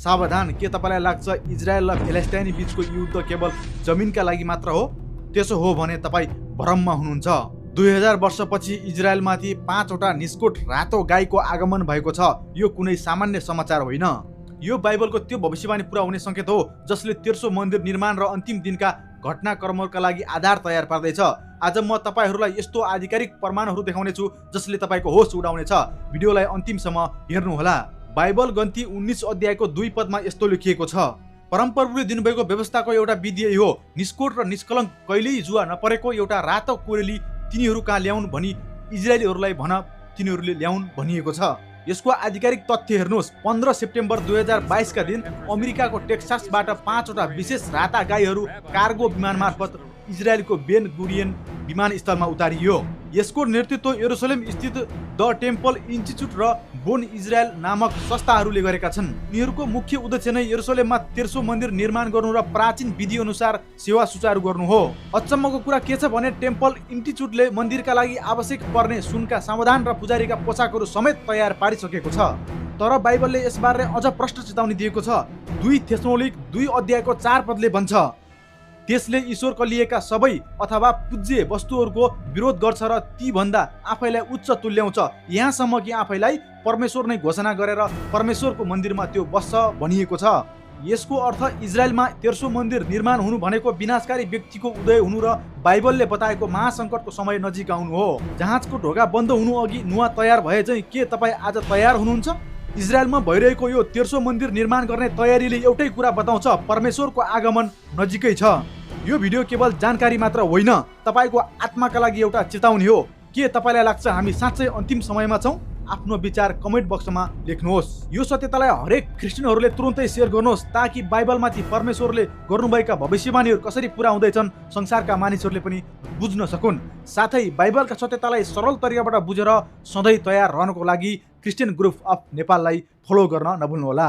सावधान, के तपाईलाई लाग्छ इजरायल र फ्यालेस्टाइनी बीचको युद्ध केवल जमिनका लागि मात्र हो? त्यसो हो भने तपाईँ भ्रममा हुनुहुन्छ। 2000 वर्षपछि इजरायलमाथि 5वटा निस्कोट रातो गाईको आगमन भएको छ। यो कुनै सामान्य समाचार होइन। यो बाइबलको त्यो भविष्यवाणी पूरा हुने सङ्केत हो जसले तेर्सो मन्दिर निर्माण र अन्तिम दिनका घटनाक्रमका लागि आधार तयार पार्दैछ। आज म तपाईहरूलाई यस्तो आधिकारिक प्रमाणहरू देखाउनेछु जसले तपाईँको होस उडाउनेछ। भिडियोलाई अन्तिमसम्म हेर्नुहोला। बाइबल गन्ती 19 अध्यायको 2 पदमा यस्तो लेखिएको छ, परमप्रभुले दिनुभएको व्यवस्थाको एउटा विधि यही हो, निष्कोट र निष्कलङ्क कहिल्यै जुवा नपरेको एउटा रातो कोरेली तिनीहरू कहाँ ल्याउन् भनी इजरायलीहरूलाई भन, तिनीहरूले ल्याउन् भनिएको छ। यसको आधिकारिक तथ्य हेर्नुहोस्। 15 सेप्टेम्बर 2022 का दिन अमेरिकाको टेक्सासबाट 5वटा विशेष राता गाईहरू कार्गो विमान मार्फत इजरायलको बेन गुरियन विमानस्थलमा उतारियो। यसको नेतृत्व यरुसलेम स्थित द टेम्पल इन्स्टिच्युट र बोन इजरायल नामक संस्थाहरूले गरेका छन्। उनीहरूको मुख्य उद्देश्य नै यरुसलेममा तेर्सो मन्दिर निर्माण गर्नु र प्राचीन विधि अनुसार सेवा सुचारू गर्नु हो। अचम्मको कुरा के छ भने टेम्पल इन्स्टिच्युटले मन्दिरका लागि आवश्यक पर्ने सुनका समाधान र पुजारीका पोसाकहरू समेत तयार पारिसकेको छ। तर बाइबलले यसबारे अझ प्रष्ट चेतावनी दिएको छ। 2 थेसलोनिक 2 अध्यायको 4 पदले भन्छ, त्यसले ईश्वरका लिएका सबै अथवा पूज्य वस्तुहरूको विरोध गर्छ र ती भन्दा आफैलाई उच्च तुल्याउँछ, यहाँसम्म कि आफैलाई परमेश्वर नै घोषणा गरेर परमेश्वरको मन्दिरमा त्यो बस्छ भनिएको छ। यसको अर्थ इजरायलमा तेर्सो मन्दिर निर्माण हुनु भनेको विनाशकारी व्यक्तिको उदय हुनु र बाइबलले बताएको महासङ्कटको समय नजिक आउनु हो। जहाजको ढोका बन्द हुनु अघि नुवा तयार भए चाहिँ के तपाईँ आज तयार हुनुहुन्छ? इजरायलमा भइरहेको यो तेर्सो मन्दिर निर्माण गर्ने तयारीले एउटै कुरा बताउँछ, परमेश्वरको आगमन नजिकै छ। यो भिडियो केवल जानकारी मात्र होइन, तपाईँको आत्माका लागि एउटा चेतावनी हो। के तपाईँलाई लाग्छ हामी साँच्चै अन्तिम समयमा छौँ? आफ्नो विचार कमेन्ट बक्समा लेख्नुहोस्। यो सत्यतालाई हरेक क्रिस्चियनहरूले तुरुन्तै सेयर गर्नुहोस् ताकि बाइबलमाथि परमेश्वरले गर्नुभएका भविष्यवाणीहरू कसरी पुरा हुँदैछन् संसारका मानिसहरूले पनि बुझ्न सकुन्। साथै बाइबलका सत्यतालाई सरल तरिकाबाट बुझेर सधैँ तयार रहनको लागि क्रिस्चियन ग्रुप अफ नेपाललाई फलो गर्न नभुल्नुहोला।